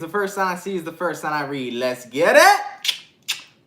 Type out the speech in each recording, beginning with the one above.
The first sign I see is the first sign I read. Let's get it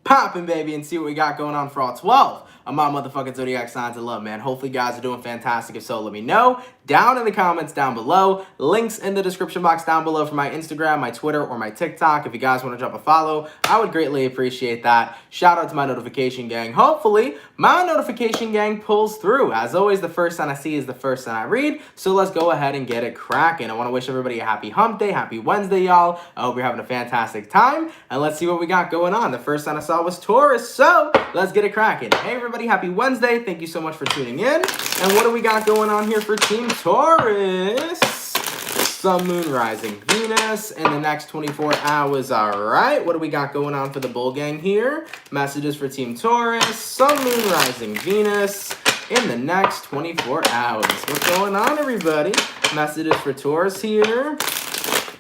poppin', baby, and see what we got going on for all 12 of my motherfucking zodiac signs of love, man. Hopefully you guys are doing fantastic. If so, let me know down in the comments down below. Links in the description box down below for my Instagram, my Twitter, or my TikTok. If you guys want to drop a follow, I would greatly appreciate that. Shout out to my notification gang. Hopefully my notification gang pulls through. As always, the first sign I see is the first sign I read. So let's go ahead and get it cracking. I want to wish everybody a happy hump day, happy Wednesday, y'all. I hope you're having a fantastic time. And let's see what we got going on. The first sign I saw was Taurus. So let's get it cracking. Hey everybody, happy Wednesday. Thank you so much for tuning in. And what do we got going on here for Team Taurus? Sun, Moon, Rising, Venus in the next 24 hours. All right, what do we got going on for the Bull Gang here? Messages for Team Taurus, Sun, Moon, Rising, Venus in the next 24 hours. What's going on, everybody? Messages for Taurus here.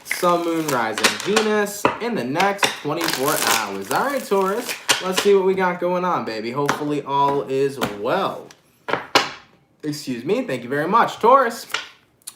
Sun, Moon, Rising, Venus in the next 24 hours. All right, Taurus, let's see what we got going on, baby. Hopefully all is well. Excuse me. Thank you very much, Taurus.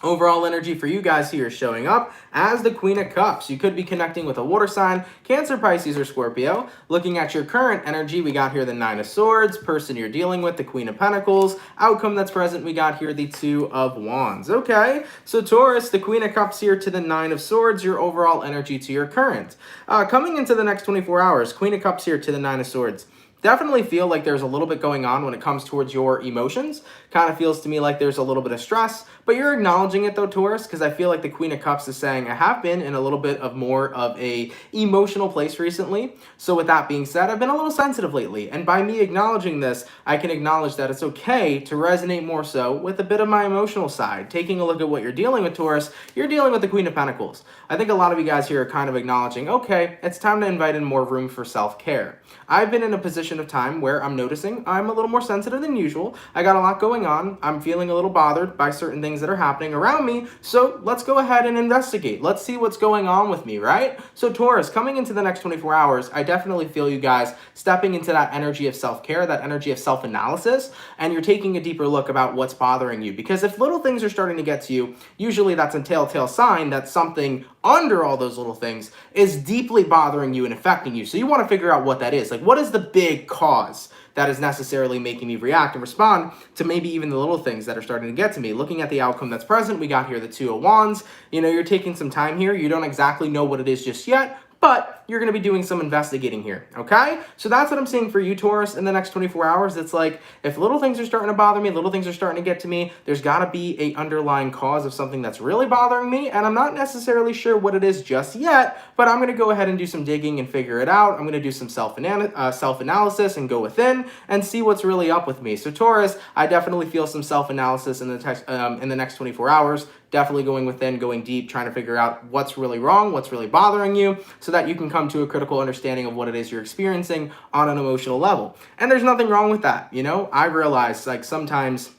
Overall energy for you guys here is showing up as the Queen of Cups. You could be connecting with a water sign, Cancer, Pisces, or Scorpio. Looking at your current energy, we got here the Nine of Swords. Person you're dealing with, the Queen of Pentacles. Outcome that's present, we got here the Two of Wands. Okay, so Taurus, the Queen of Cups here to the Nine of Swords, your overall energy to your current. Coming into the next 24 hours, Queen of Cups here to the Nine of Swords. Definitely feel like there's a little bit going on when it comes towards your emotions. Kind of feels to me like there's a little bit of stress, but you're acknowledging it though, Taurus, because I feel like the Queen of Cups is saying I have been in a little bit of more of a emotional place recently. So with that being said, I've been a little sensitive lately. And by me acknowledging this, I can acknowledge that it's okay to resonate more so with a bit of my emotional side. Taking a look at what you're dealing with, Taurus, you're dealing with the Queen of Pentacles. I think a lot of you guys here are kind of acknowledging, okay, it's time to invite in more room for self-care. I've been in a position of time where I'm noticing I'm a little more sensitive than usual. I got a lot going on. I'm feeling a little bothered by certain things that are happening around me. So let's go ahead and investigate. Let's see what's going on with me, right? So Taurus, coming into the next 24 hours, I definitely feel you guys stepping into that energy of self-care, that energy of self-analysis, and you're taking a deeper look about what's bothering you. Because if little things are starting to get to you, usually that's a telltale sign that something under all those little things is deeply bothering you and affecting you. So you want to figure out what that is. Like, what is the big cause that is necessarily making me react and respond to maybe even the little things that are starting to get to me? Looking at the outcome that's present, we got here the Two of Wands. You know, you're taking some time here. You don't exactly know what it is just yet, but you're going to be doing some investigating here, okay? So that's what I'm seeing for you, Taurus, in the next 24 hours. It's like, if little things are starting to bother me, little things are starting to get to me, there's got to be an underlying cause of something that's really bothering me, and I'm not necessarily sure what it is just yet, but I'm going to go ahead and do some digging and figure it out. I'm going to do some self-analysis and go within and see what's really up with me. So Taurus, I definitely feel some self-analysis in the next 24 hours. Definitely going within, going deep, trying to figure out what's really wrong, what's really bothering you, so that you can come to a critical understanding of what it is you're experiencing on an emotional level. And there's nothing wrong with that, you know? I realize, like, sometimes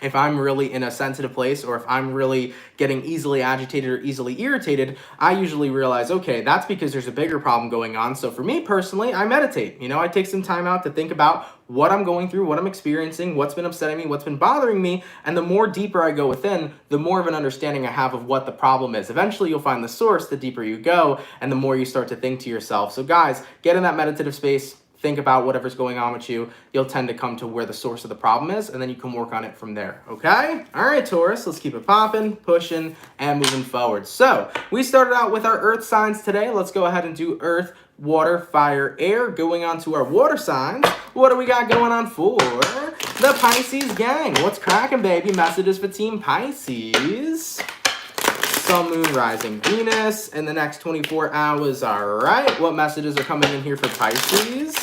if I'm really in a sensitive place, or if I'm really getting easily agitated or easily irritated, I usually realize, okay, that's because there's a bigger problem going on. So for me personally, I meditate. You know, I take some time out to think about what I'm going through, what I'm experiencing, what's been upsetting me, what's been bothering me. And the more deeper I go within, the more of an understanding I have of what the problem is. Eventually you'll find the source the deeper you go, and the more you start to think to yourself. So guys, get in that meditative space. Think about whatever's going on with you. You'll tend to come to where the source of the problem is, and then you can work on it from there, okay? All right, Taurus, let's keep it popping, pushing, and moving forward. So we started out with our earth signs today. Let's go ahead and do earth, water, fire, air. Going on to our water signs, what do we got going on for the Pisces gang? What's cracking, baby? Messages for Team Pisces. Sun, Moon, Rising, Venus in the next 24 hours. All right, what messages are coming in here for Pisces?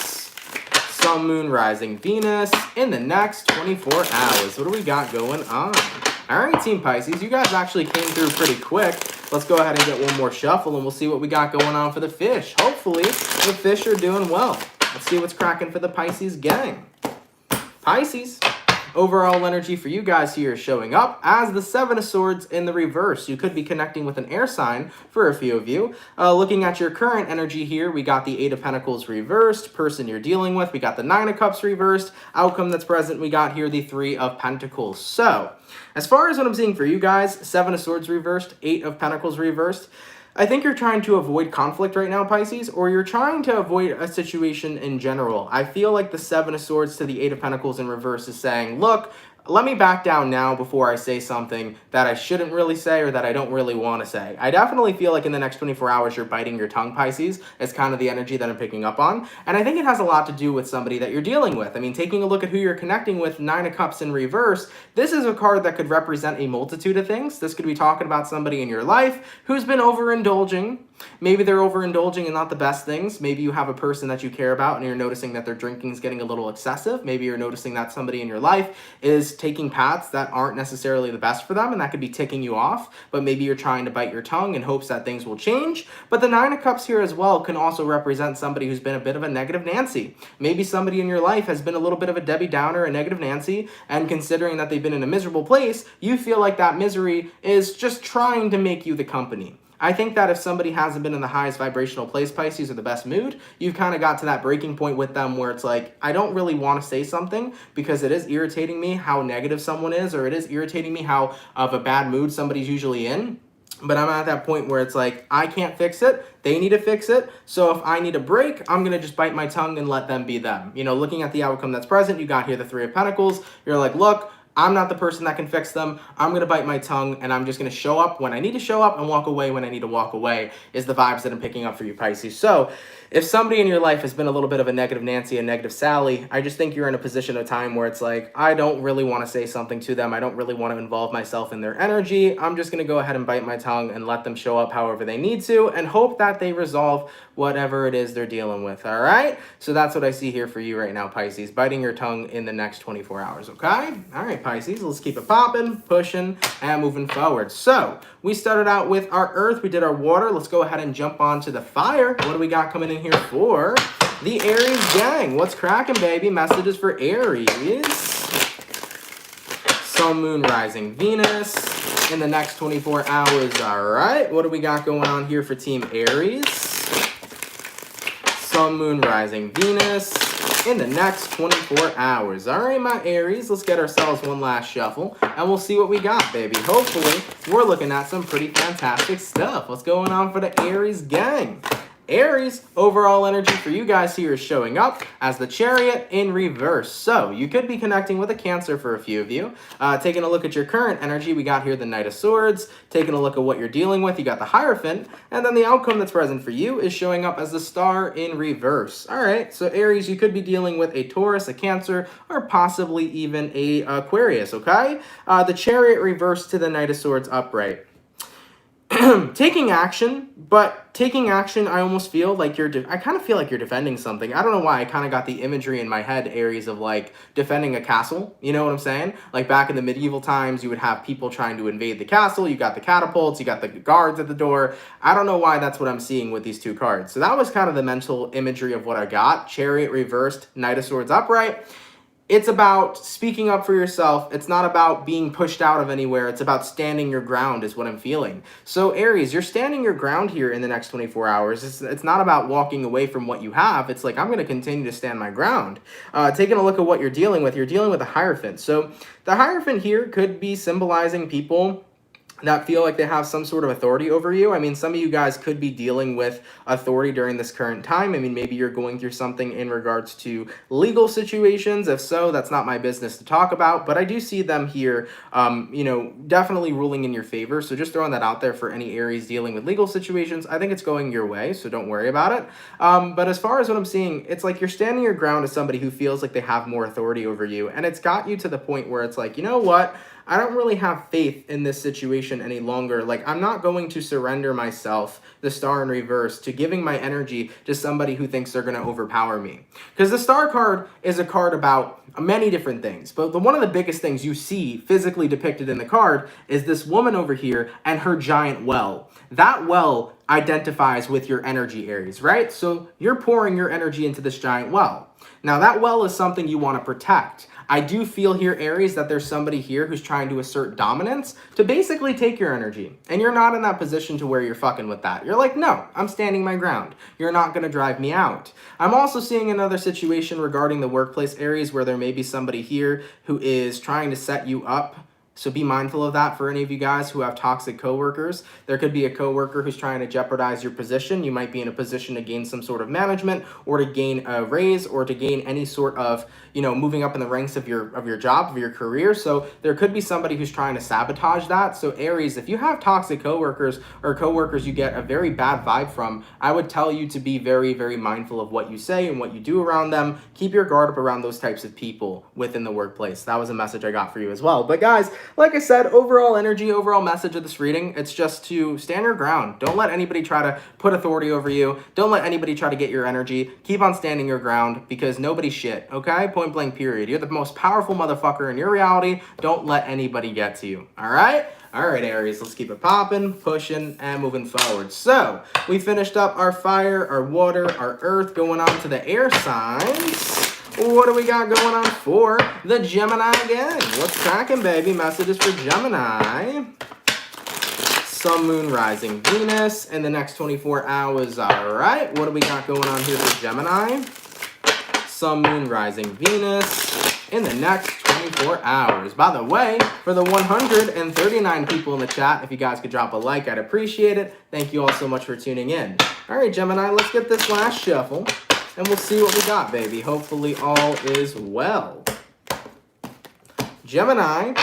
Sun, Moon, Rising, Venus in the next 24 hours. What do we got going on? All right, Team Pisces, you guys actually came through pretty quick. Let's go ahead and get one more shuffle, and we'll see what we got going on for the fish. Hopefully, the fish are doing well. Let's see what's cracking for the Pisces gang. Pisces. Overall energy for you guys here is showing up as the Seven of Swords in the reverse. You could be connecting with an air sign for a few of you. Looking at your current energy here, we got the Eight of Pentacles reversed. Person you're dealing with, we got the Nine of Cups reversed. Outcome that's present, we got here the Three of Pentacles. So, as far as what I'm seeing for you guys, Seven of Swords reversed, Eight of Pentacles reversed. I think you're trying to avoid conflict right now, Pisces, or you're trying to avoid a situation in general. I feel like the Seven of Swords to the Eight of Pentacles in reverse is saying, look, let me back down now before I say something that I shouldn't really say or that I don't really want to say. I definitely feel like in the next 24 hours you're biting your tongue, Pisces. It's kind of the energy that I'm picking up on. And I think it has a lot to do with somebody that you're dealing with. I mean, taking a look at who you're connecting with, Nine of Cups in reverse, this is a card that could represent a multitude of things. This could be talking about somebody in your life who's been overindulging. Maybe they're overindulging in not the best things. Maybe you have a person that you care about and you're noticing that their drinking is getting a little excessive. Maybe you're noticing that somebody in your life is taking paths that aren't necessarily the best for them, and that could be ticking you off. But maybe you're trying to bite your tongue in hopes that things will change. But the Nine of Cups here as well can also represent somebody who's been a bit of a negative Nancy. Maybe somebody in your life has been a little bit of a Debbie Downer, a negative Nancy, and considering that they've been in a miserable place, you feel like that misery is just trying to make you the company. I think that if somebody hasn't been in the highest vibrational place, Pisces, or the best mood, you've kind of got to that breaking point with them where it's like, I don't really want to say something because it is irritating me how negative someone is, or it is irritating me how of a bad mood somebody's usually in. But I'm at that point where it's like, I can't fix it. They need to fix it. So if I need a break, I'm going to just bite my tongue and let them be them. You know, looking at the outcome that's present, you got here the Three of Pentacles. You're like, look, I'm not the person that can fix them. I'm going to bite my tongue and I'm just going to show up when I need to show up and walk away when I need to walk away is the vibes that I'm picking up for you, Pisces. So if somebody in your life has been a little bit of a negative Nancy, a negative Sally, I just think you're in a position of time where it's like, I don't really want to say something to them. I don't really want to involve myself in their energy. I'm just going to go ahead and bite my tongue and let them show up however they need to and hope that they resolve whatever it is they're dealing with, all right? So that's what I see here for you right now, Pisces, biting your tongue in the next 24 hours, okay? All right, Pisces, let's keep it popping, pushing, and moving forward. So we started out with our earth, we did our water. Let's go ahead and jump on to the fire. What do we got coming in here for the Aries gang? What's cracking, baby? Messages for Aries. Sun, Moon, Rising, Venus in the next 24 hours, all right? What do we got going on here for Team Aries? Sun, Moon, Rising, Venus in the next 24 hours. All right, my Aries, let's get ourselves one last shuffle, and we'll see what we got, baby. Hopefully, we're looking at some pretty fantastic stuff. What's going on for the Aries gang? Aries, overall energy for you guys here is showing up as the Chariot in reverse. So you could be connecting with a Cancer for a few of you. Taking a look at your current energy, we got here the Knight of Swords. Taking a look at what you're dealing with, you got the Hierophant. And then the outcome that's present for you is showing up as the Star in reverse. All right, so Aries, you could be dealing with a Taurus, a Cancer, or possibly even a Aquarius, okay? The Chariot reverse to the Knight of Swords upright. Taking action, but taking action, I almost feel like I kind of feel like you're defending something. I don't know why, I kind of got the imagery in my head, Aries, of like defending a castle. You know what I'm saying? Like back in the medieval times, you would have people trying to invade the castle. You got the catapults, you got the guards at the door. I don't know why that's what I'm seeing with these two cards. So that was kind of the mental imagery of what I got. Chariot reversed, Knight of Swords upright. It's about speaking up for yourself. It's not about being pushed out of anywhere. It's about standing your ground is what I'm feeling. So Aries, you're standing your ground here in the next 24 hours. It's not about walking away from what you have. It's like, I'm going to continue to stand my ground. Taking a look at what you're dealing with a Hierophant. So the Hierophant here could be symbolizing people that feel like they have some sort of authority over you. I mean, some of you guys could be dealing with authority during this current time. I mean, maybe you're going through something in regards to legal situations. If so, that's not my business to talk about, but I do see them here, you know, definitely ruling in your favor. So just throwing that out there for any Aries dealing with legal situations. I think it's going your way, so don't worry about it. But as far as what I'm seeing, it's like you're standing your ground as somebody who feels like they have more authority over you. And it's got you to the point where it's like, you know what? I don't really have faith in this situation any longer. Like, I'm not going to surrender myself, the Star in reverse, to giving my energy to somebody who thinks they're going to overpower me. Because the Star card is a card about many different things. But one of the biggest things you see physically depicted in the card is this woman over here and her giant well. That well identifies with your energy, Aries, right? So you're pouring your energy into this giant well. Now, that well is something you want to protect. I do feel here, Aries, that there's somebody here who's trying to assert dominance to basically take your energy. And you're not in that position to where you're fucking with that. You're like, no, I'm standing my ground. You're not going to drive me out. I'm also seeing another situation regarding the workplace, Aries, where there may be somebody here who is trying to set you up So be mindful of that for any of you guys who have toxic coworkers. There could be a coworker who's trying to jeopardize your position. You might be in a position to gain some sort of management or to gain a raise or to gain any sort of, moving up in the ranks of your job, of your career. So there could be somebody who's trying to sabotage that. So Aries, if you have toxic coworkers or coworkers you get a very bad vibe from, I would tell you to be very, very mindful of what you say and what you do around them. Keep your guard up around those types of people within the workplace. That was a message I got for you as well. But guys, like I said, overall energy, overall message of this reading, it's just to stand your ground. Don't let anybody try to put authority over you. Don't let anybody try to get your energy. Keep on standing your ground because nobody's shit, okay? Point blank period. You're the most powerful motherfucker in your reality. Don't let anybody get to you, all right? All right, Aries, let's keep it popping, pushing, and moving forward. So we finished up our fire, our water, our earth, going on to the air signs. What do we got going on for the Gemini gang? What's cracking, baby? Messages for Gemini. Sun, Moon, Rising, Venus in the next 24 hours. All right. What do we got going on here for Gemini? Sun, Moon, Rising, Venus in the next 24 hours. By the way, for the 139 people in the chat, if you guys could drop a like, I'd appreciate it. Thank you all so much for tuning in. All right, Gemini, let's get this last shuffle. And we'll see what we got, baby. Hopefully all is well. Gemini,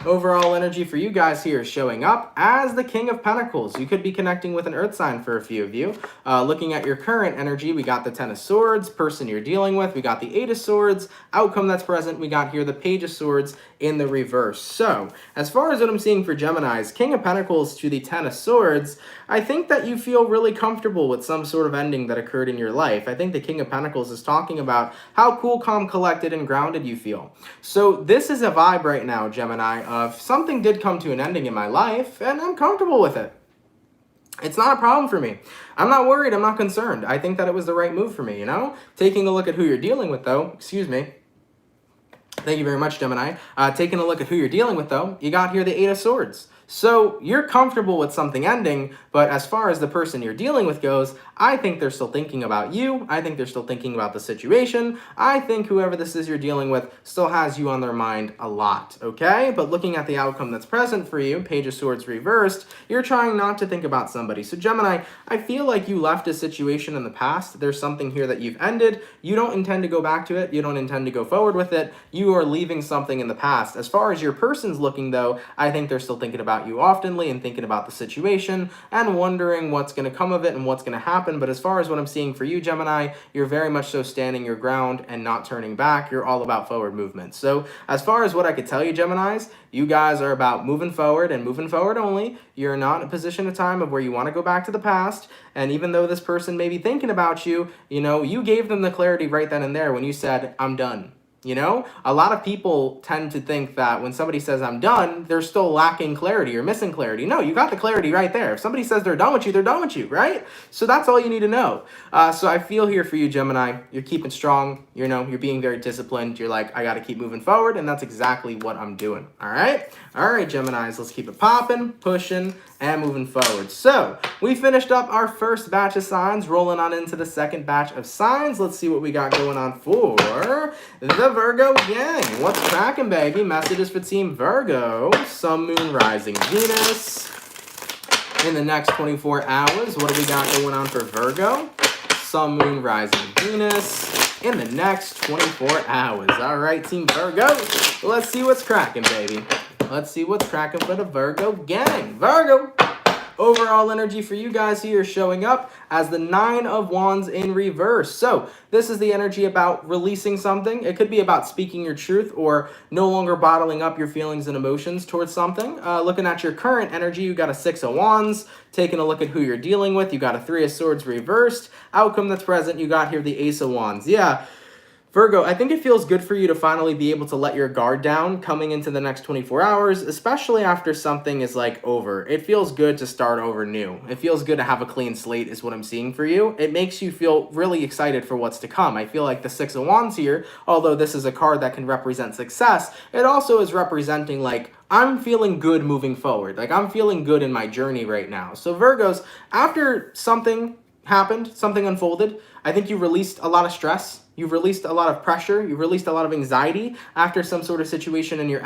overall energy for you guys here is showing up as the King of Pentacles. You could be connecting with an earth sign for a few of you. Looking at your current energy, we got the Ten of Swords, person you're dealing with. We got the Eight of Swords, outcome that's present. We got here the Page of Swords in the reverse. So, as far as what I'm seeing for Geminis, King of Pentacles to the Ten of Swords, I think that you feel really comfortable with some sort of ending that occurred in your life. I think the King of Pentacles is talking about how cool, calm, collected, and grounded you feel. So this is a vibe right now, Gemini, of something did come to an ending in my life, and I'm comfortable with it. It's not a problem for me. I'm not worried. I'm not concerned. I think that it was the right move for me, Taking a look at who you're dealing with, though, excuse me. Thank you very much, Gemini. Taking a look at who you're dealing with, though, you got here the Eight of Swords. So you're comfortable with something ending, but as far as the person you're dealing with goes, I think they're still thinking about you. I think they're still thinking about the situation. I think whoever this is you're dealing with still has you on their mind a lot, okay? But looking at the outcome that's present for you, Page of Swords reversed, you're trying not to think about somebody. So Gemini, I feel like you left a situation in the past. There's something here that you've ended. You don't intend to go back to it. You don't intend to go forward with it. You are leaving something in the past. As far as your person's looking, though, I think they're still thinking about you oftenly and thinking about the situation and wondering what's going to come of it and what's going to happen. But as far as what I'm seeing for you, Gemini, you're very much so standing your ground and not turning back. You're all about forward movement. So as far as what I could tell you, Geminis, you guys are about moving forward and moving forward only. You're not in a position of time of where you want to go back to the past. And even though this person may be thinking about you, you gave them the clarity right then and there when you said, I'm done. A lot of people tend to think that when somebody says I'm done, they're still lacking clarity or missing clarity. No, you got the clarity right there. If somebody says they're done with you, right? So that's all you need to know. So I feel here for you, Gemini. You're keeping strong. You're being very disciplined. You're like, I got to keep moving forward. And that's exactly what I'm doing. All right? All right, Geminis, let's keep it popping, pushing, and moving forward. So we finished up our first batch of signs, rolling on into the second batch of signs. Let's see what we got going on for the Virgo gang. What's cracking, baby? Messages for Team Virgo. Sun, Moon, Rising, Venus. In the next 24 hours, what do we got going on for Virgo? Sun, Moon, Rising, Venus. In the next 24 hours. All right, Team Virgo. Let's see what's cracking, baby. Let's see what's cracking for the Virgo gang. Virgo. Overall energy for you guys here showing up as the Nine of Wands in reverse. So this is the energy about releasing something. It could be about speaking your truth or no longer bottling up your feelings and emotions towards something. Looking at your current energy, you got a Six of Wands. Taking a look at who you're dealing with, you got a Three of Swords reversed. Outcome that's present, you got here the Ace of Wands. Yeah. Virgo, I think it feels good for you to finally be able to let your guard down coming into the next 24 hours, especially after something is over. It feels good to start over new. It feels good to have a clean slate is what I'm seeing for you. It makes you feel really excited for what's to come. I feel like the Six of Wands here, although this is a card that can represent success, it also is representing I'm feeling good moving forward. I'm feeling good in my journey right now. So Virgos, after something happened, something unfolded. I think you released a lot of stress. You've released a lot of pressure. You've released a lot of anxiety after some sort of situation in your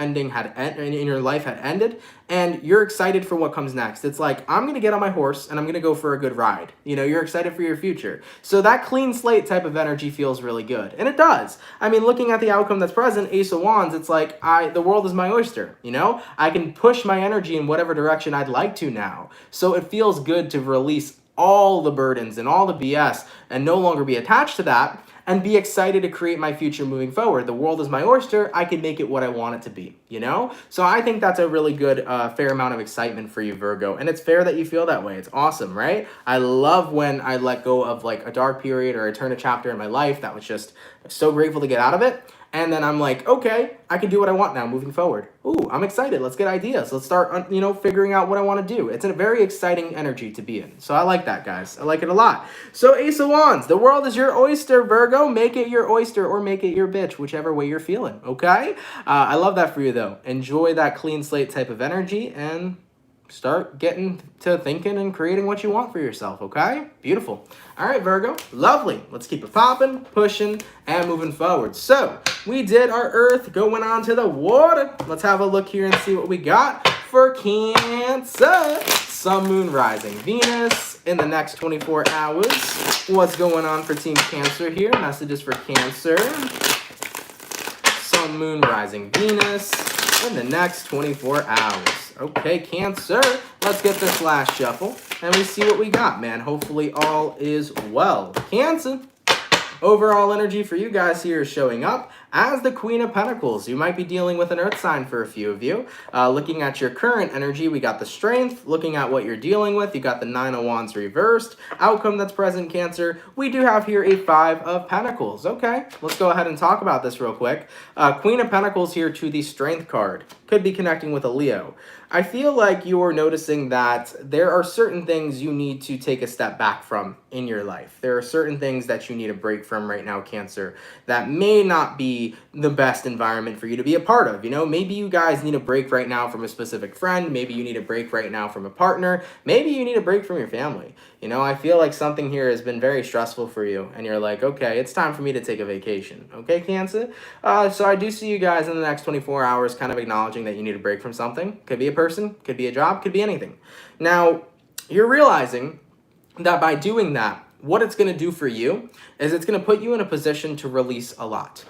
life had ended, and you're excited for what comes next. It's like, I'm gonna get on my horse and I'm gonna go for a good ride. You know, you're excited for your future. So that clean slate type of energy feels really good, and it does. I mean, looking at the outcome that's present, Ace of Wands, it's like the world is my oyster. You know, I can push my energy in whatever direction I'd like to now. So it feels good to release all the burdens and all the BS and no longer be attached to that, and be excited to create my future moving forward. The world is my oyster. I can make it what I want it to be, you know? So I think that's a really good, fair amount of excitement for you, Virgo. And it's fair that you feel that way. It's awesome, right? I love when I let go of like a dark period or I turn a chapter in my life that was just so grateful to get out of it. And then I'm like, okay, I can do what I want now moving forward. Ooh, I'm excited. Let's get ideas. Let's start, you know, figuring out what I want to do. It's a very exciting energy to be in. So I like that, guys. I like it a lot. So Ace of Wands, the world is your oyster, Virgo. Make it your oyster or make it your bitch, whichever way you're feeling, okay? I love that for you, though. Enjoy that clean slate type of energy and start getting to thinking and creating what you want for yourself, okay? Beautiful. All right, Virgo. Lovely. Let's keep it popping, pushing, and moving forward. So we did our Earth, going on to the water. Let's have a look here and see what we got for Cancer. Sun, Moon, Rising, Venus in the next 24 hours. What's going on for Team Cancer here? Messages for Cancer. Sun, Moon, Rising, Venus in the next 24 hours. Okay, Cancer, let's get this last shuffle, and we see what we got, man. Hopefully all is well. Cancer, overall energy for you guys here is showing up as the Queen of Pentacles. You might be dealing with an earth sign for a few of you. Looking at your current energy, we got the Strength. Looking at what you're dealing with, you got the Nine of Wands reversed. Outcome that's present, Cancer. We do have here a Five of Pentacles. Okay, let's go ahead and talk about this real quick. Queen of Pentacles here to the Strength card. Could be connecting with a Leo. I feel like you're noticing that there are certain things you need to take a step back from in your life. There are certain things that you need a break from right now, Cancer, that may not be the best environment for you to be a part of. You know, maybe you guys need a break right now from a specific friend. Maybe you need a break right now from a partner. Maybe you need a break from your family. You know, I feel like something here has been very stressful for you, and you're like, okay, it's time for me to take a vacation. Okay, Cancer? So I do see you guys in the next 24 hours kind of acknowledging that you need a break from something. Could be a person, could be a job, could be anything. Now, you're realizing that by doing that, what it's going to do for you is it's going to put you in a position to release a lot.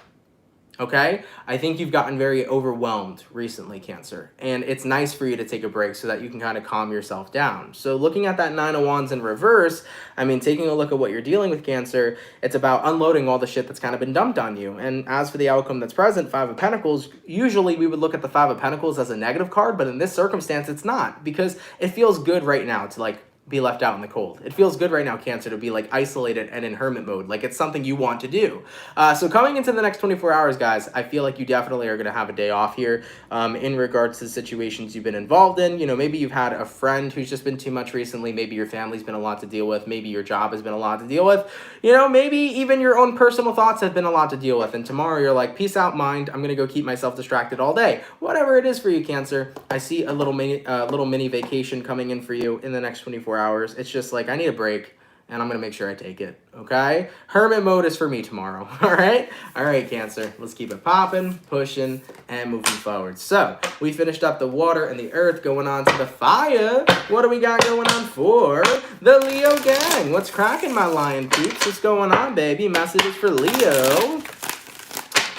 Okay? I think you've gotten very overwhelmed recently, Cancer. And it's nice for you to take a break so that you can kind of calm yourself down. So looking at that Nine of Wands in reverse, I mean, taking a look at what you're dealing with, Cancer, it's about unloading all the shit that's kind of been dumped on you. And as for the outcome that's present, Five of Pentacles, usually we would look at the Five of Pentacles as a negative card, but in this circumstance, it's not. Because it feels good right now to like be left out in the cold. It feels good right now, Cancer, to be like isolated and in hermit mode. Like it's something you want to do. So coming into the next 24 hours, guys, I feel like you definitely are going to have a day off here in regards to the situations you've been involved in. You know, maybe you've had a friend who's just been too much recently. Maybe your family's been a lot to deal with. Maybe your job has been a lot to deal with. You know, maybe even your own personal thoughts have been a lot to deal with. And tomorrow you're like, peace out, mind. I'm going to go keep myself distracted all day. Whatever it is for you, Cancer, I see a little mini vacation coming in for you in the next 24 hours. It's just like, I need a break, and I'm going to make sure I take it, okay? Hermit mode is for me tomorrow, all right? All right, Cancer, let's keep it popping, pushing, and moving forward. So we finished up the water and the earth, going on to the fire. What do we got going on for the Leo gang? What's cracking, my lion peeps? What's going on, baby? Messages for Leo.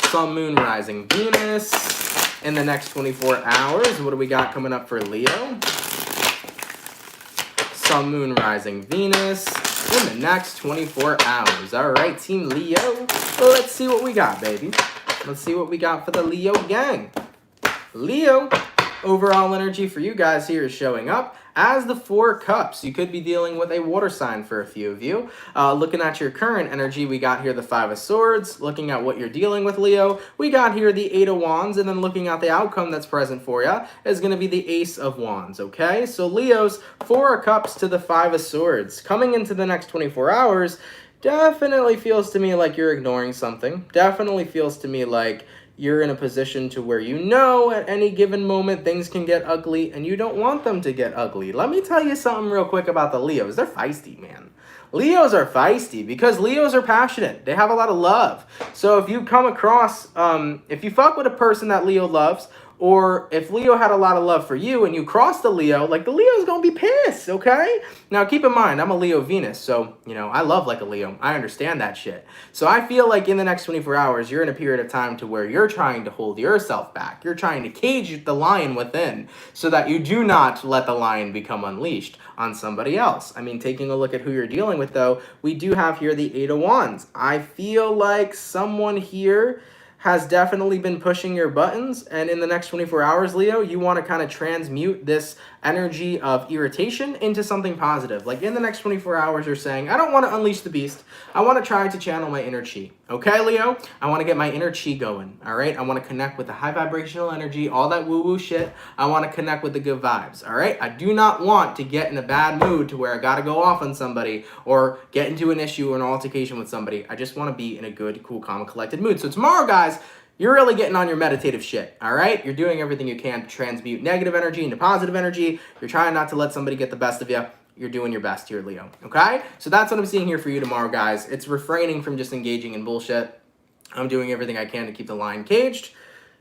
Sun, Moon, Rising, Venus in the next 24 hours. What do we got coming up for Leo? Sun, Moon, Rising, Venus in the next 24 hours. All right, Team Leo, let's see what we got, baby. Let's see what we got for the Leo gang. Leo, overall energy for you guys here is showing up as the Four Cups. You could be dealing with a water sign for a few of you. Looking at your current energy, we got here the Five of Swords. Looking at what you're dealing with, Leo, we got here the Eight of Wands. And then looking at the outcome that's present for you is going to be the Ace of Wands, okay? So Leo's Four of Cups to the Five of Swords. Coming into the next 24 hours, definitely feels to me like you're ignoring something. Definitely feels to me like you're in a position to where you know at any given moment things can get ugly and you don't want them to get ugly. Let me tell you something real quick about the Leos. They're feisty, man. Leos are feisty because Leos are passionate. They have a lot of love. So if you come across, if you fuck with a person that Leo loves, or if Leo had a lot of love for you and you cross the Leo, like the Leo's gonna be pissed, okay? Now keep in mind, I'm a Leo Venus, so, you know, I love like a Leo. I understand that shit. So I feel like in the next 24 hours, you're in a period of time to where you're trying to hold yourself back. You're trying to cage the lion within so that you do not let the lion become unleashed on somebody else. I mean, taking a look at who you're dealing with though, we do have here the Eight of Wands. I feel like someone here has definitely been pushing your buttons, and in the next 24 hours, Leo, you want to kind of transmute this energy of irritation into something positive. Like in the next 24 hours, you're saying, I don't want to unleash the beast. I want to try to channel my inner chi. Okay, Leo? I want to get my inner chi going, all right? I want to connect with the high vibrational energy, all that woo-woo shit. I want to connect with the good vibes, all right? I do not want to get in a bad mood to where I got to go off on somebody or get into an issue or an altercation with somebody. I just want to be in a good, cool, calm, and collected mood. So tomorrow, guys, you're really getting on your meditative shit, all right? You're doing everything you can to transmute negative energy into positive energy. You're trying not to let somebody get the best of you. You're doing your best here, Leo, okay? So that's what I'm seeing here for you tomorrow, guys. It's refraining from just engaging in bullshit. I'm doing everything I can to keep the lion caged,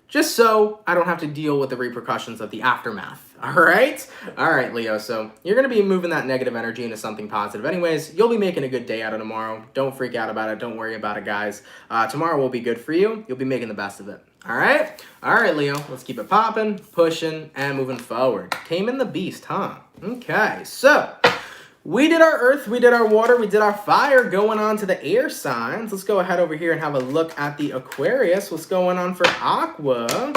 just so I don't have to deal with the repercussions of the aftermath, all right? All right, Leo, so you're going to be moving that negative energy into something positive. Anyways, you'll be making a good day out of tomorrow. Don't freak out about it. Don't worry about it, guys. Tomorrow will be good for you. You'll be making the best of it, all right? All right, Leo, let's keep it popping, pushing, and moving forward. Taming the beast, huh? Okay, so we did our earth, we did our water, we did our fire. Going on to the air signs. Let's go ahead over here and have a look at the Aquarius. What's going on for Aqua?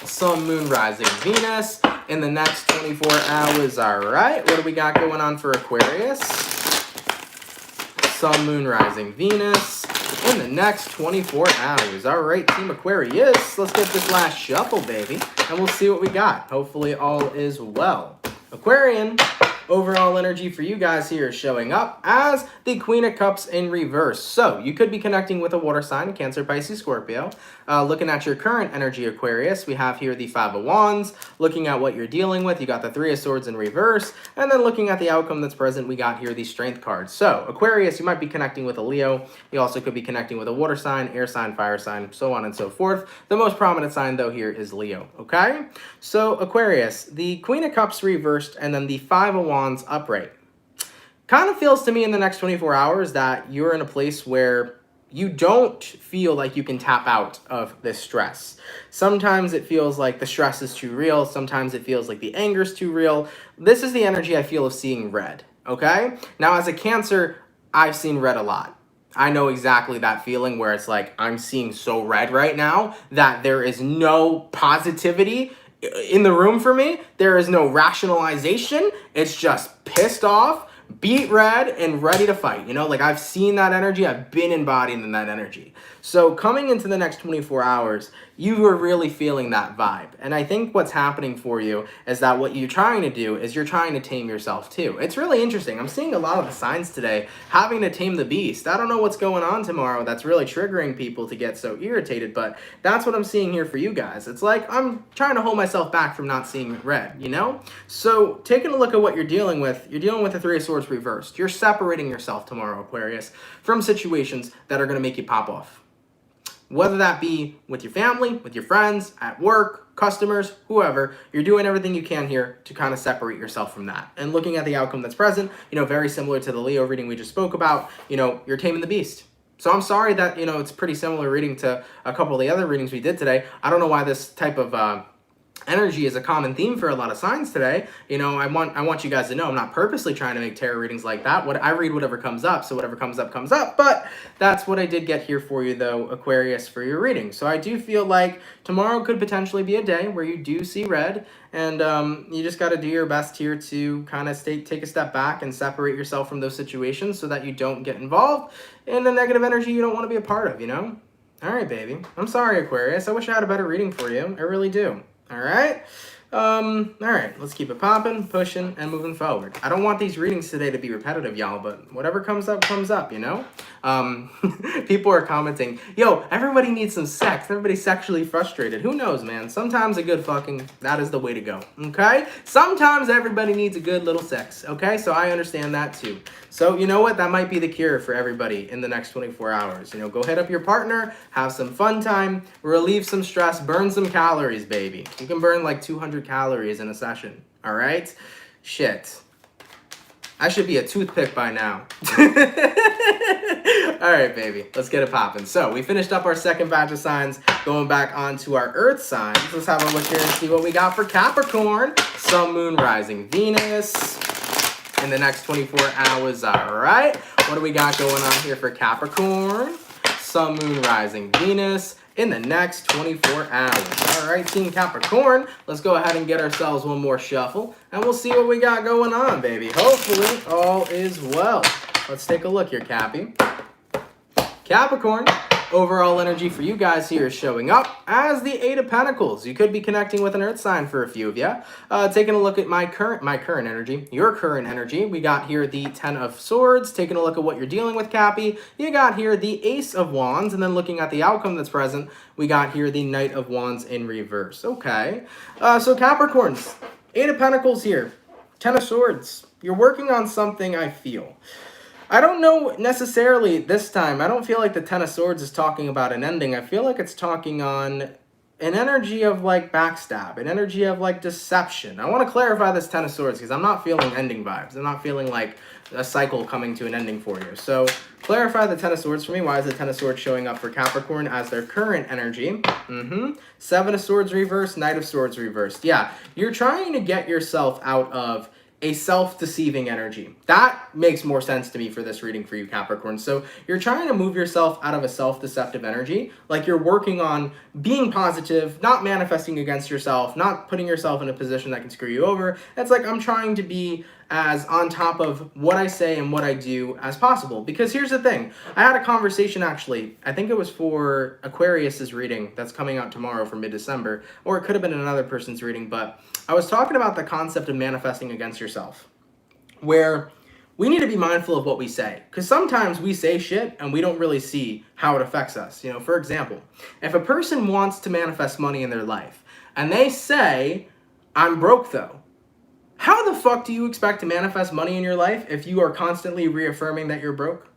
Sun, Moon, Rising, Venus in the next 24 hours. All right, what do we got going on for Aquarius? Sun, Moon, Rising, Venus in the next 24 hours. All right, Team Aquarius, let's get this last shuffle, baby, and we'll see what we got. Hopefully all is well. Aquarian, overall energy for you guys here is showing up as the Queen of Cups in reverse. So you could be connecting with a water sign, Cancer, Pisces, Scorpio. Looking at your current energy, Aquarius, we have here the Five of Wands. Looking at what you're dealing with, you got the Three of Swords in reverse. And then looking at the outcome that's present, we got here the Strength card. So Aquarius, you might be connecting with a Leo. You also could be connecting with a water sign, air sign, fire sign, so on and so forth. The most prominent sign, though, here is Leo, okay? So Aquarius, the Queen of Cups reversed and then the Five of Wands upright. Kind of feels to me in the next 24 hours that you're in a place where you don't feel like you can tap out of this stress. Sometimes it feels like the stress is too real. Sometimes it feels like the anger is too real. This is the energy I feel of seeing red, okay? Now, as a Cancer, I've seen red a lot. I know exactly that feeling where it's like, I'm seeing so red right now that there is no positivity in the room for me. There is no rationalization. It's just pissed off, beat red, and ready to fight. You know, like I've seen that energy. I've been embodying in that energy. So coming into the next 24 hours, you are really feeling that vibe. And I think what's happening for you is that what you're trying to do is you're trying to tame yourself too. It's really interesting. I'm seeing a lot of the signs today having to tame the beast. I don't know what's going on tomorrow that's really triggering people to get so irritated, but that's what I'm seeing here for you guys. It's like I'm trying to hold myself back from not seeing red, you know? So taking a look at what you're dealing with the Three of Swords reversed. You're separating yourself tomorrow, Aquarius, from situations that are going to make you pop off. Whether that be with your family, with your friends, at work, customers, whoever, you're doing everything you can here to kind of separate yourself from that. And looking at the outcome that's present, you know, very similar to the Leo reading we just spoke about, you know, you're taming the beast. So I'm sorry that, you know, it's pretty similar reading to a couple of the other readings we did today. I don't know why this type of energy is a common theme for a lot of signs today. You know, I want you guys to know I'm not purposely trying to make tarot readings like that. I read whatever comes up, so whatever comes up, comes up. But that's what I did get here for you, though, Aquarius, for your reading. So I do feel like tomorrow could potentially be a day where you do see red, and you just got to do your best here to kind of take a step back and separate yourself from those situations so that you don't get involved in the negative energy you don't want to be a part of, you know? All right, baby. I'm sorry, Aquarius. I wish I had a better reading for you. I really do. All right. All right, let's keep it popping, pushing, and moving forward. I don't want these readings today to be repetitive, y'all, but whatever comes up, you know? People are commenting, yo, everybody needs some sex. Everybody's sexually frustrated. Who knows, man? Sometimes a good fucking, that is the way to go, okay? Sometimes everybody needs a good little sex, okay? So I understand that too. So you know what? That might be the cure for everybody in the next 24 hours. You know, go hit up your partner, have some fun time, relieve some stress, burn some calories, baby. You can burn like 200 calories in a session, all right? Shit. I should be a toothpick by now. All right, baby, let's get it popping. So we finished up our second batch of signs, going back onto our Earth signs. Let's have a look here and see what we got for Capricorn. Sun, Moon, Rising, Venus in the next 24 hours, all right? What do we got going on here for Capricorn? Sun, Moon, Rising, Venus in the next 24 hours. All right, Team Capricorn, let's go ahead and get ourselves one more shuffle, and we'll see what we got going on, baby. Hopefully, all is well. Let's take a look here, Cappy. Capricorn, overall energy for you guys here is showing up as the Eight of Pentacles. You could be connecting with an Earth sign for a few of you. Taking a look at my current energy, your current energy. We got here the Ten of Swords. Taking a look at what you're dealing with, Cappy. You got here the Ace of Wands, and then looking at the outcome that's present, we got here the Knight of Wands in reverse. Okay, so Capricorns, Eight of Pentacles here, Ten of Swords. You're working on something, I feel. I don't know necessarily this time. I don't feel like the Ten of Swords is talking about an ending. I feel like it's talking on an energy of like backstab, an energy of like deception. I want to clarify this Ten of Swords because I'm not feeling ending vibes. I'm not feeling like a cycle coming to an ending for you. So clarify the Ten of Swords for me. Why is the Ten of Swords showing up for Capricorn as their current energy? Seven of Swords reversed, Knight of Swords reversed. Yeah, you're trying to get yourself out of a self-deceiving energy. That makes more sense to me for this reading for you, Capricorn. So you're trying to move yourself out of a self-deceptive energy, like you're working on being positive, not manifesting against yourself, not putting yourself in a position that can screw you over. It's like I'm trying to be as on top of what I say and what I do as possible. Because here's the thing. I had a conversation actually, I think it was for Aquarius's reading that's coming out tomorrow for mid-December, or it could have been another person's reading, but I was talking about the concept of manifesting against yourself, where we need to be mindful of what we say. Because sometimes we say shit and we don't really see how it affects us. You know, for example, if a person wants to manifest money in their life and they say, I'm broke though, how the fuck do you expect to manifest money in your life if you are constantly reaffirming that you're broke?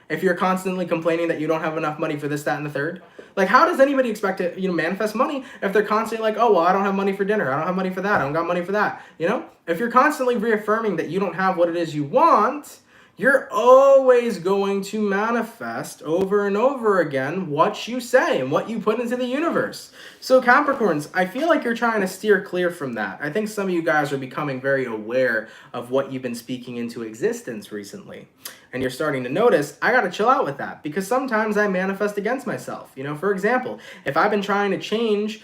If you're constantly complaining that you don't have enough money for this, that, and the third? Like, how does anybody expect to, you know, manifest money if they're constantly like, oh, well, I don't have money for dinner. I don't have money for that. I don't got money for that. You know, if you're constantly reaffirming that you don't have what it is you want, you're always going to manifest over and over again what you say and what you put into the universe. So Capricorns, I feel like you're trying to steer clear from that. I think some of you guys are becoming very aware of what you've been speaking into existence recently. And you're starting to notice, I gotta chill out with that because sometimes I manifest against myself. You know, for example, if I've been trying to change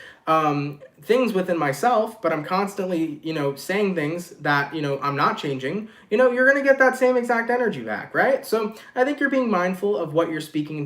things within myself, but I'm constantly, you know, saying things that, you know, I'm not changing, you know, you're going to get that same exact energy back, right? So I think you're being mindful of what you're speaking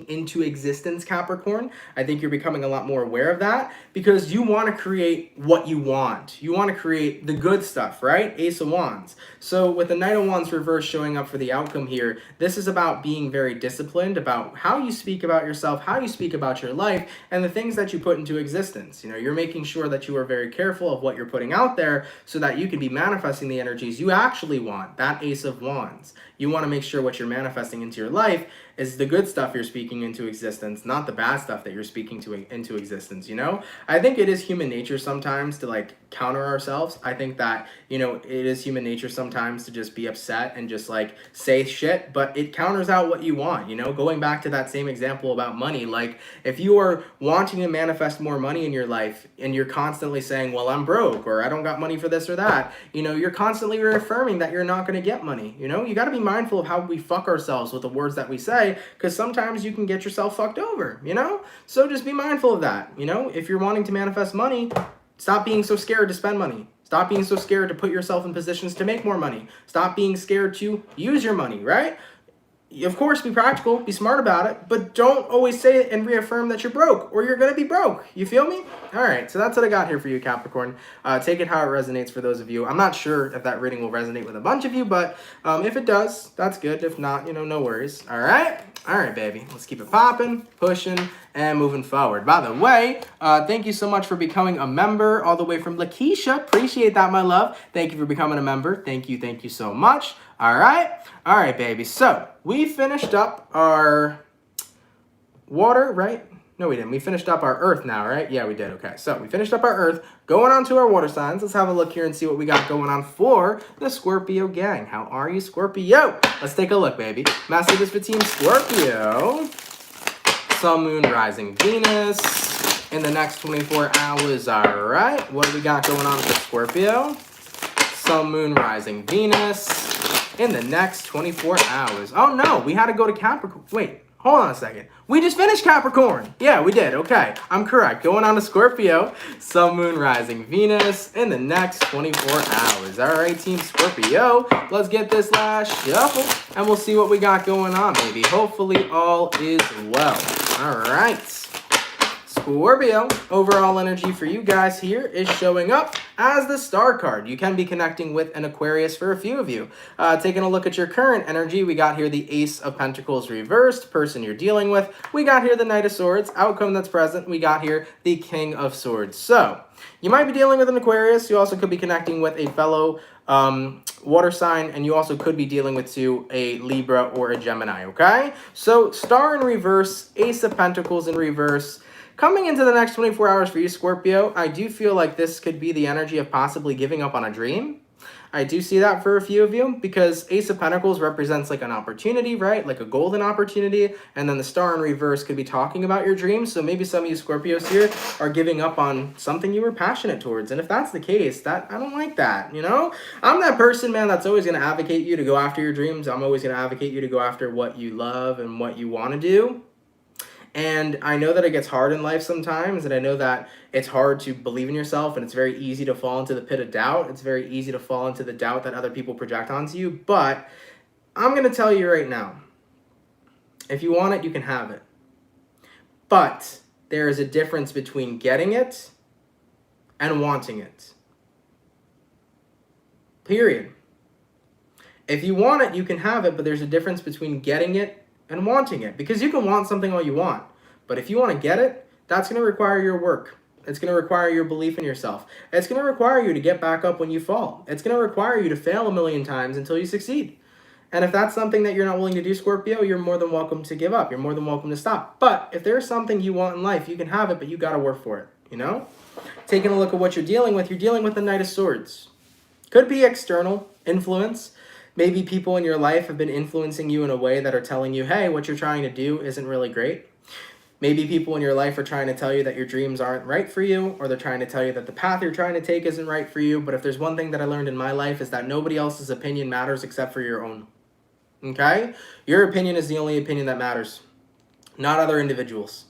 into existence, Capricorn. I think you're becoming a lot more aware of that because you want to create what you want. You want to create the good stuff, right? Ace of Wands. So with the Knight of Wands reverse showing up for the outcome here, this is about being very disciplined about how you speak about yourself, how you speak about your life, and the things that you put into existence. You know, you're making sure that you are very careful of what you're putting out there so that you can be manifesting the energies you actually want, that Ace of Wands. You want to make sure what you're manifesting into your life is the good stuff you're speaking into existence, not the bad stuff that you're speaking into existence, you know? I think it is human nature sometimes to like counter ourselves. I think that, you know, it is human nature sometimes to just be upset and just like say shit, but it counters out what you want, you know? Going back to that same example about money, like if you are wanting to manifest more money in your life and you're constantly saying, well, I'm broke or I don't got money for this or that, you know, you're constantly reaffirming that you're not going to get money, you know? You got to be mindful of how we fuck ourselves with the words that we say, because sometimes you can get yourself fucked over, you know? So just be mindful of that, you know? If you're wanting to manifest money, stop being so scared to spend money. Stop being so scared to put yourself in positions to make more money. Stop being scared to use your money, right? of course, be practical, be smart about it, but don't always say it and reaffirm that you're broke or you're going to be broke. You feel me? All right, so that's what I got here for you, Capricorn. Take it how it resonates for those of you. I'm not sure if that reading will resonate with a bunch of you, but if it does, that's good. If not, you know, no worries. All right? All right, baby. Let's keep it popping, pushing, and moving forward. By the way, thank you so much for becoming a member all the way from Lakeisha. Appreciate that, my love. Thank you for becoming a member. Thank you so much. All right, baby. So we finished up our water, right? No, we didn't. We finished up our earth now, right? Yeah, we did. Okay, so we finished up our earth. Going on to our water signs. Let's have a look here and see what we got going on for the Scorpio gang. How are you, Scorpio? Let's take a look, baby. Messages for Team Scorpio. Sun, Moon, Rising, Venus in the next 24 hours. All right, what do we got going on for Scorpio? Sun, Moon, Rising, Venus in the next 24 hours. Oh, no, we had to go to Capricorn. Wait, hold on a second. We just finished Capricorn. Yeah, we did. Okay, I'm correct. Going on to Scorpio. Sun, Moon, Rising, Venus in the next 24 hours. All right, Team Scorpio, let's get this last shuffle, and we'll see what we got going on, baby. Hopefully, all is well. All right. Scorpio, overall energy for you guys here is showing up as the Star card. You can be connecting with an Aquarius for a few of you. Taking a look at your current energy, we got here the Ace of Pentacles reversed, person you're dealing with. We got here the Knight of Swords, outcome that's present. We got here the King of Swords. So, you might be dealing with an Aquarius. You also could be connecting with a fellow water sign, and you also could be dealing with a Libra or a Gemini, okay? So, Star in reverse, Ace of Pentacles in reverse. Coming into the next 24 hours for you, Scorpio, I do feel like this could be the energy of possibly giving up on a dream. I do see that for a few of you because Ace of Pentacles represents like an opportunity, right? Like a golden opportunity. And then the Star in reverse could be talking about your dreams. So maybe some of you Scorpios here are giving up on something you were passionate towards. And if that's the case, I don't like that, you know? I'm that person, man, that's always going to advocate you to go after your dreams. I'm always going to advocate you to go after what you love and what you want to do. And I know that it gets hard in life sometimes, and I know that it's hard to believe in yourself, and it's very easy to fall into the pit of doubt. It's very easy to fall into the doubt that other people project onto you. But I'm going to tell you right now, if you want it, you can have it. But there is a difference between getting it and wanting it. Period. If you want it, you can have it, but there's a difference between getting it and wanting it, because you can want something all you want, but if you want to get it, that's going to require your work. It's going to require your belief in yourself. It's going to require you to get back up when you fall. It's going to require you to fail a million times until you succeed. And if that's something that you're not willing to do, Scorpio, you're more than welcome to give up. You're more than welcome to stop. But if there's something you want in life, you can have it, but you got to work for it, you know? Taking a look at what you're dealing with the Knight of Swords. Could be external influence. Maybe people in your life have been influencing you in a way that are telling you, hey, what you're trying to do isn't really great. Maybe people in your life are trying to tell you that your dreams aren't right for you, or they're trying to tell you that the path you're trying to take isn't right for you. But if there's one thing that I learned in my life is that nobody else's opinion matters except for your own. Okay? Your opinion is the only opinion that matters, not other individuals.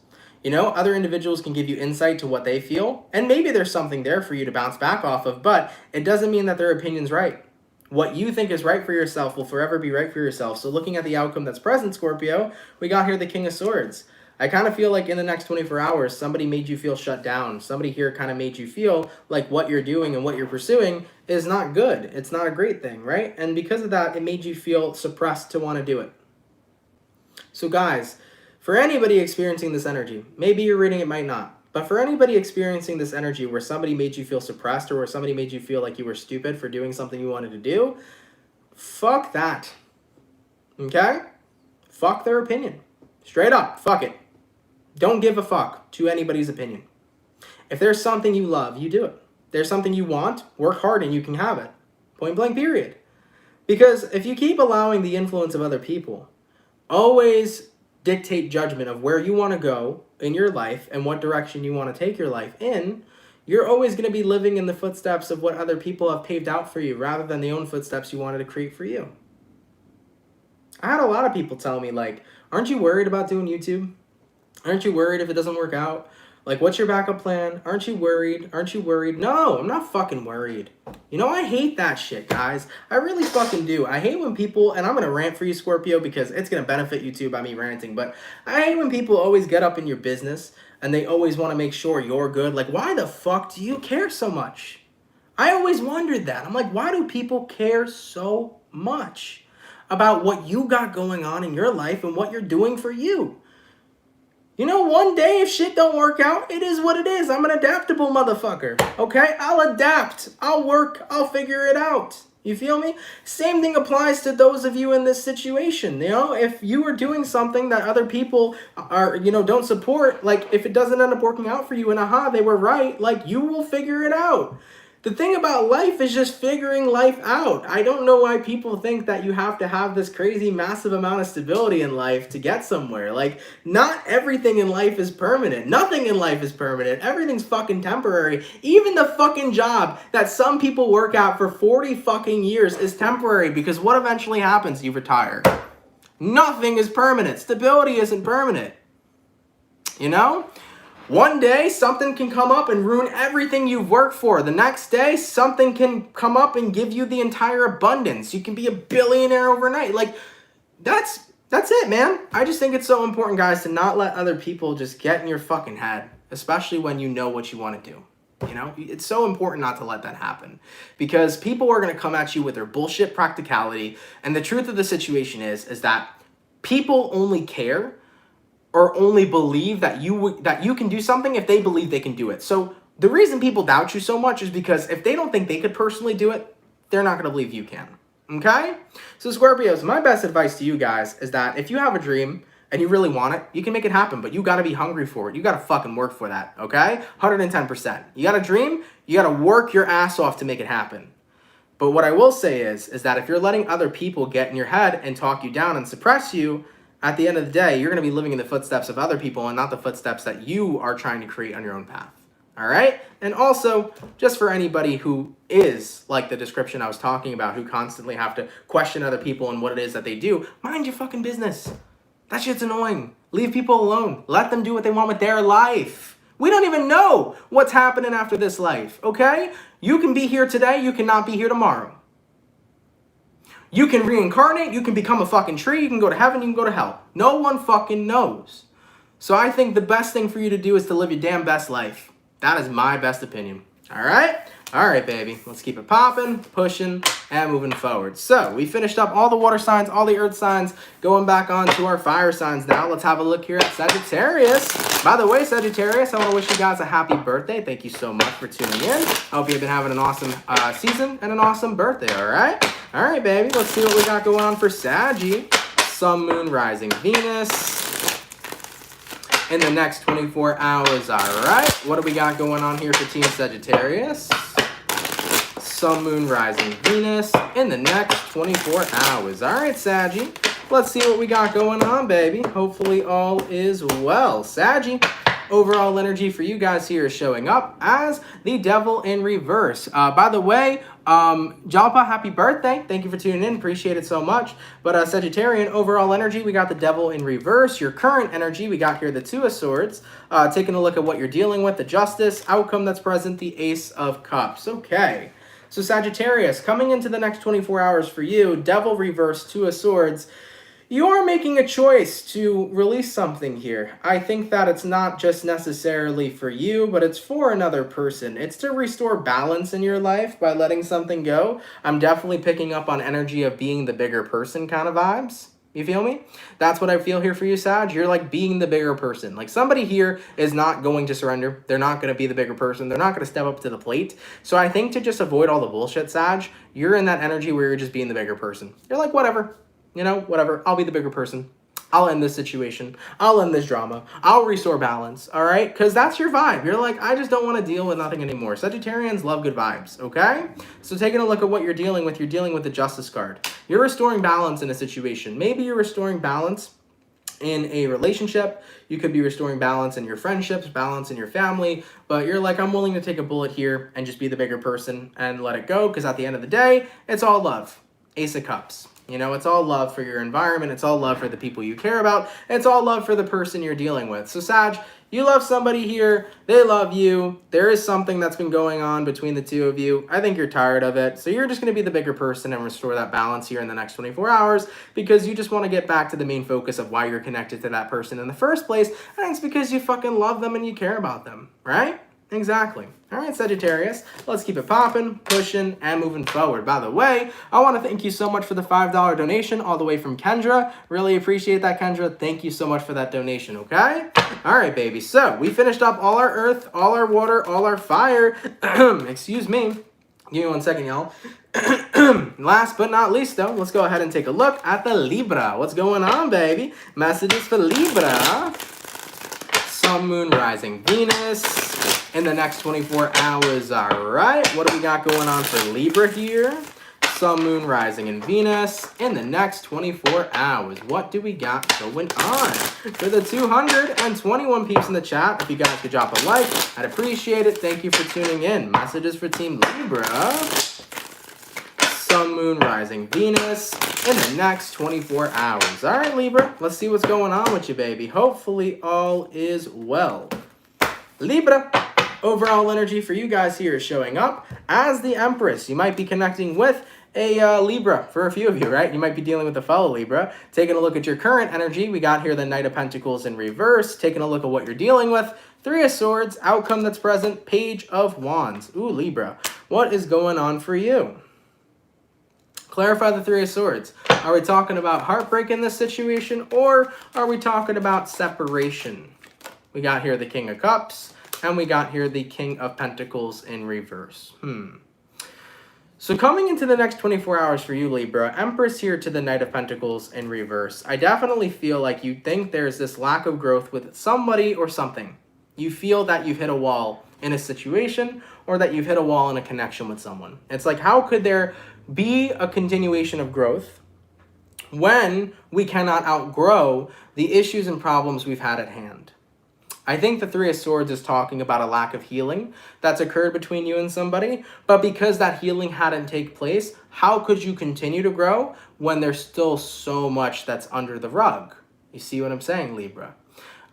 You know, other individuals can give you insight to what they feel, and maybe there's something there for you to bounce back off of, but it doesn't mean that their opinion's right. What you think is right for yourself will forever be right for yourself. So looking at the outcome that's present, Scorpio, we got here the King of Swords. I kind of feel like in the next 24 hours, somebody made you feel shut down. Somebody here kind of made you feel like what you're doing and what you're pursuing is not good. It's not a great thing, right? And because of that, it made you feel suppressed to want to do it. So guys, for anybody experiencing this energy, maybe you're reading it, might not. But for anybody experiencing this energy where somebody made you feel suppressed or where somebody made you feel like you were stupid for doing something you wanted to do, fuck that. Okay? Fuck their opinion. Straight up, fuck it. Don't give a fuck to anybody's opinion. If there's something you love, you do it. There's something you want, work hard and you can have it. Point blank, period. Because if you keep allowing the influence of other people, always dictate judgment of where you want to go in your life and what direction you want to take your life in, you're always going to be living in the footsteps of what other people have paved out for you rather than the own footsteps you wanted to create for you. I had a lot of people tell me, like, aren't you worried about doing YouTube? Aren't you worried if it doesn't work out? Like, what's your backup plan? Aren't you worried? Aren't you worried? No, I'm not fucking worried. You know, I hate that shit, guys. I really fucking do. I hate when people, and I'm going to rant for you, Scorpio, because it's going to benefit you too by me ranting, but I hate when people always get up in your business and they always want to make sure you're good. Like, why the fuck do you care so much? I always wondered that. I'm like, why do people care so much about what you got going on in your life and what you're doing for you? You know, one day if shit don't work out, it is what it is. I'm an adaptable motherfucker, okay? I'll adapt, I'll work, I'll figure it out. You feel me? Same thing applies to those of you in this situation. You know, if you are doing something that other people are, you know, don't support, like if it doesn't end up working out for you and aha, they were right, like you will figure it out. The thing about life is just figuring life out. I don't know why people think that you have to have this crazy massive amount of stability in life to get somewhere. Like, not everything in life is permanent. Nothing in life is permanent. Everything's fucking temporary. Even the fucking job that some people work at for 40 fucking years is temporary, because what eventually happens? You retire. Nothing is permanent. Stability isn't permanent. You know? One day, something can come up and ruin everything you've worked for. The next day, something can come up and give you the entire abundance. You can be a billionaire overnight. Like, that's it, man. I just think it's so important, guys, to not let other people just get in your fucking head, especially when you know what you want to do. You know, it's so important not to let that happen, because people are going to come at you with their bullshit practicality. And the truth of the situation is that people only care or only believe that you can do something if they believe they can do it. So the reason people doubt you so much is because if they don't think they could personally do it, they're not going to believe you can. Okay? So Scorpios, my best advice to you guys is that if you have a dream and you really want it, you can make it happen, but you got to be hungry for it. You got to fucking work for that, okay? 110%. You got a dream, you got to work your ass off to make it happen. But what I will say is that if you're letting other people get in your head and talk you down and suppress you, at the end of the day, you're going to be living in the footsteps of other people and not the footsteps that you are trying to create on your own path. All right? And also, just for anybody who is like the description I was talking about, who constantly have to question other people and what it is that they do, mind your fucking business. That shit's annoying. Leave people alone. Let them do what they want with their life. We don't even know what's happening after this life, okay? You can be here today, you cannot be here tomorrow. You can reincarnate, you can become a fucking tree, you can go to heaven, you can go to hell. No one fucking knows. So I think the best thing for you to do is to live your damn best life. That is my best opinion. All right? All right, baby. Let's keep it popping, pushing, and moving forward. So we finished up all the water signs, all the earth signs, going back on to our fire signs now. Let's have a look here at Sagittarius. By the way, Sagittarius, I want to wish you guys a happy birthday. Thank you so much for tuning in. I hope you've been having an awesome season and an awesome birthday, all right? All right, baby. Let's see what we got going on for Saggy. Sun, Moon, Rising, Venus in the next 24 hours, all right? What do we got going on here for Team Sagittarius? Sun, Moon, Rising, Venus in the next 24 hours. All right, Saggy. Let's see what we got going on, baby. Hopefully all is well. Saggy, overall energy for you guys here is showing up as the Devil in reverse. By the way, Jalpa, happy birthday. Thank you for tuning in. Appreciate it so much. But Sagittarian, overall energy, we got the Devil in reverse. Your current energy, we got here the Two of Swords. Taking a look at what you're dealing with, the Justice, outcome that's present, the Ace of Cups. Okay. So Sagittarius, coming into the next 24 hours for you, Devil reverse, Two of Swords. You are making a choice to release something here. I think that it's not just necessarily for you, but it's for another person. It's to restore balance in your life by letting something go. I'm definitely picking up on energy of being the bigger person kind of vibes. You feel me? That's what I feel here for you, Sag. You're like being the bigger person. Like somebody here is not going to surrender. They're not going to be the bigger person. They're not going to step up to the plate. So I think to just avoid all the bullshit, Sag, you're in that energy where you're just being the bigger person. You're like, whatever. You know, whatever. I'll be the bigger person. I'll end this situation. I'll end this drama. I'll restore balance, all right? Because that's your vibe. You're like, I just don't want to deal with nothing anymore. Sagittarians love good vibes, okay? So taking a look at what you're dealing with the Justice card. You're restoring balance in a situation. Maybe you're restoring balance in a relationship. You could be restoring balance in your friendships, balance in your family, but you're like, I'm willing to take a bullet here and just be the bigger person and let it go, because at the end of the day, it's all love. Ace of Cups. You know, it's all love for your environment. It's all love for the people you care about. It's all love for the person you're dealing with. So Sag, you love somebody here. They love you. There is something that's been going on between the two of you. I think you're tired of it. So you're just going to be the bigger person and restore that balance here in the next 24 hours because you just want to get back to the main focus of why you're connected to that person in the first place. And it's because you fucking love them and you care about them, right? Exactly. All right, Sagittarius, let's keep it popping, pushing, and moving forward. By the way, I want to thank you so much for the $5 donation all the way from Kendra. Really appreciate that, Kendra. Thank you so much for that donation, okay? All right, baby. So we finished up all our earth, all our water, all our fire. Excuse me. Give me 1 second, y'all. Last but not least, though, let's go ahead and take a look at the Libra. What's going on, baby? Messages for Libra. Sun, Moon, Rising, Venus in the next 24 hours. All right, what do we got going on for Libra here? Sun, Moon, Rising, and Venus in the next 24 hours. What do we got going on? For the 221 peeps in the chat, if you guys could drop a like, I'd appreciate it. Thank you for tuning in. Messages for Team Libra. Sun, Moon, Rising, Venus in the next 24 hours. All right, Libra, let's see what's going on with you, baby. Hopefully all is well. Libra, overall energy for you guys here is showing up as the Empress. You might be connecting with a Libra for a few of you, right? You might be dealing with a fellow Libra. Taking a look at your current energy, we got here the Knight of Pentacles in reverse. Taking a look at what you're dealing with, Three of Swords, outcome that's present, Page of Wands. Ooh, Libra, what is going on for you? Clarify the Three of Swords. Are we talking about heartbreak in this situation, or are we talking about separation? We got here the King of Cups, and we got here the King of Pentacles in reverse. So coming into the next 24 hours for you, Libra, Empress here to the Knight of Pentacles in reverse. I definitely feel like you think there's this lack of growth with somebody or something. You feel that you've hit a wall in a situation, or that you've hit a wall in a connection with someone. It's like, how could there be a continuation of growth when we cannot outgrow the issues and problems we've had at hand? I think the Three of Swords is talking about a lack of healing that's occurred between you and somebody, but because that healing hadn't taken place, how could you continue to grow when there's still so much that's under the rug? You see what I'm saying, Libra?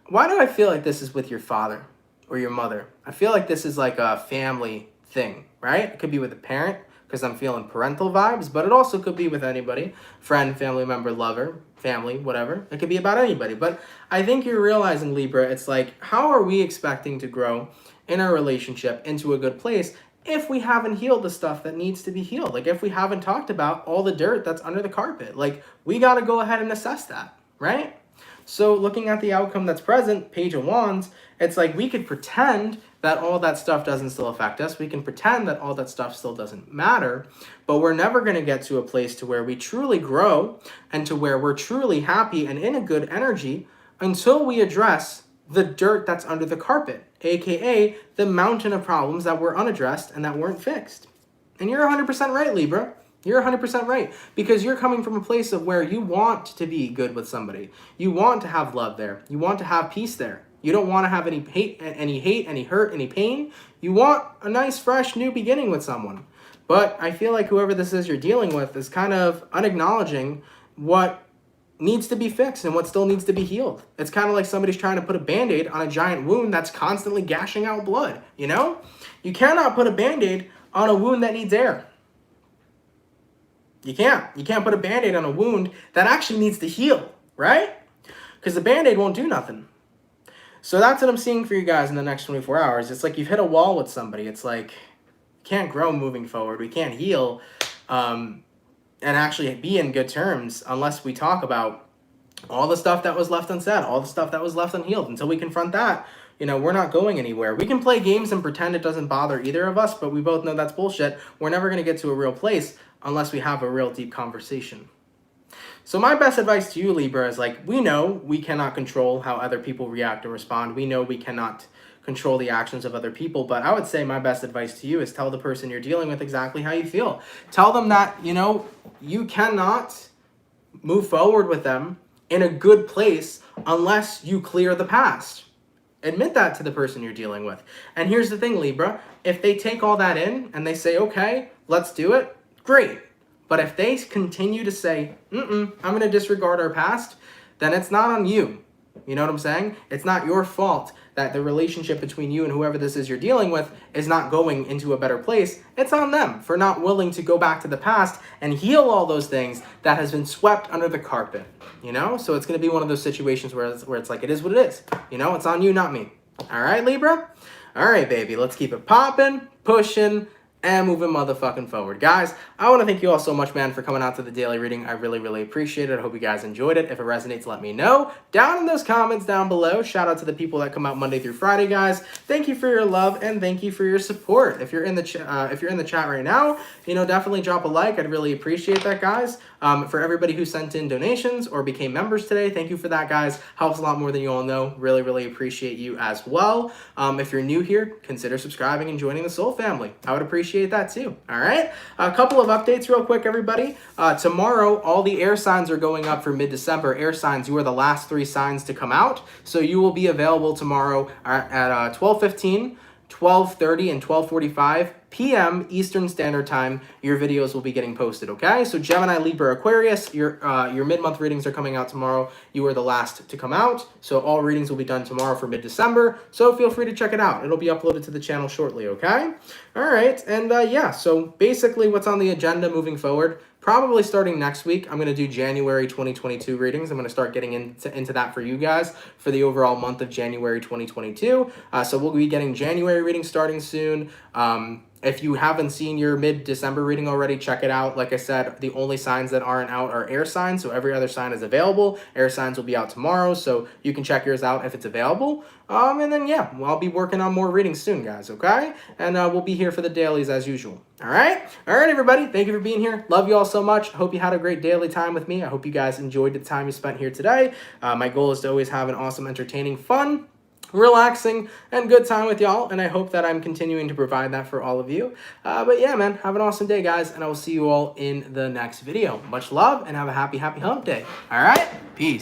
Why do I feel like this is with your father or your mother? I feel like this is like a family thing, right? It could be with a parent, because I'm feeling parental vibes, but it also could be with anybody, friend, family member, lover, family, whatever. It could be about anybody. But I think you're realizing, Libra, it's like, how are we expecting to grow in our relationship into a good place if we haven't healed the stuff that needs to be healed? Like, if we haven't talked about all the dirt that's under the carpet, like, we got to go ahead and assess that, right? So looking at the outcome that's present, Page of Wands, it's like we could pretend that all that stuff doesn't still affect us. We can pretend that all that stuff still doesn't matter, but we're never going to get to a place to where we truly grow and to where we're truly happy and in a good energy until we address the dirt that's under the carpet, aka the mountain of problems that were unaddressed and that weren't fixed. And you're 100% right, Libra. You're 100% right, because you're coming from a place of where you want to be good with somebody. You want to have love there. You want to have peace there. You don't want to have any hate, any hurt, any pain. You want a nice, fresh, new beginning with someone. But I feel like whoever this is you're dealing with is kind of unacknowledging what needs to be fixed and what still needs to be healed. It's kind of like somebody's trying to put a Band-Aid on a giant wound that's constantly gashing out blood, you know? You cannot put a Band-Aid on a wound that needs air. You can't. You can't put a Band-Aid on a wound that actually needs to heal, right? Because the Band-Aid won't do nothing. So that's what I'm seeing for you guys in the next 24 hours. It's like you've hit a wall with somebody. It's like, we can't grow moving forward. We can't heal and actually be in good terms unless we talk about all the stuff that was left unsaid, all the stuff that was left unhealed. Until we confront that, you know, we're not going anywhere. We can play games and pretend it doesn't bother either of us, but we both know that's bullshit. We're never going to get to a real place unless we have a real deep conversation. So my best advice to you, Libra, is like, we know we cannot control how other people react and respond. We know we cannot control the actions of other people, but I would say my best advice to you is tell the person you're dealing with exactly how you feel. Tell them that, you know, you cannot move forward with them in a good place unless you clear the past. Admit that to the person you're dealing with. And here's the thing, Libra, if they take all that in and they say, okay, let's do it, great. But if they continue to say, I'm going to disregard our past, then it's not on you. You know what I'm saying? It's not your fault that the relationship between you and whoever this is you're dealing with is not going into a better place. It's on them for not willing to go back to the past and heal all those things that has been swept under the carpet, you know? So it's going to be one of those situations where it's like, it is what it is. You know, it's on you, not me. All right, Libra? All right, baby, let's keep it popping, pushing, and moving motherfucking forward. Guys, I want to thank you all so much, man, for coming out to the daily reading. I really, really appreciate it. I hope you guys enjoyed it. If it resonates, let me know down in those comments down below. Shout out to the people that come out Monday through Friday, guys. Thank you for your love and thank you for your support. If you're in the chat right now, you know, definitely drop a like. I'd really appreciate that, guys. For everybody who sent in donations or became members today, thank you for that, guys. Helps a lot more than you all know. Really, really appreciate you as well. If you're new here, consider subscribing and joining the Soul family. I would appreciate that too. All right. A couple of updates real quick, everybody. Tomorrow, all the air signs are going up for mid-December. Air signs, you are the last 3 signs to come out. So you will be available tomorrow at 12:15, 12:30, and 12:45 p.m. Eastern Standard Time. Your videos will be getting posted, okay? So Gemini, Libra, Aquarius, your mid-month readings are coming out tomorrow. You are the last to come out. So all readings will be done tomorrow for mid-December. So feel free to check it out. It'll be uploaded to the channel shortly, okay? All right, and yeah, so basically what's on the agenda moving forward, probably starting next week, I'm going to do January 2022 readings. I'm going to start getting into that for you guys for the overall month of January 2022. So we'll be getting January readings starting soon. If you haven't seen your mid-December reading already, check it out. Like I said, the only signs that aren't out are air signs, so every other sign is available. Air signs will be out tomorrow, so you can check yours out if it's available. And then, yeah, I'll be working on more readings soon, guys, okay? And we'll be here for the dailies as usual. All right? All right, everybody. Thank you for being here. Love you all so much. Hope you had a great daily time with me. I hope you guys enjoyed the time you spent here today. My goal is to always have an awesome, entertaining, fun, relaxing, and good time with y'all, and I hope that I'm continuing to provide that for all of you. But yeah, man, have an awesome day, guys, and I will see you all in the next video. Much love, and have a happy, happy hump day. All right? Peace.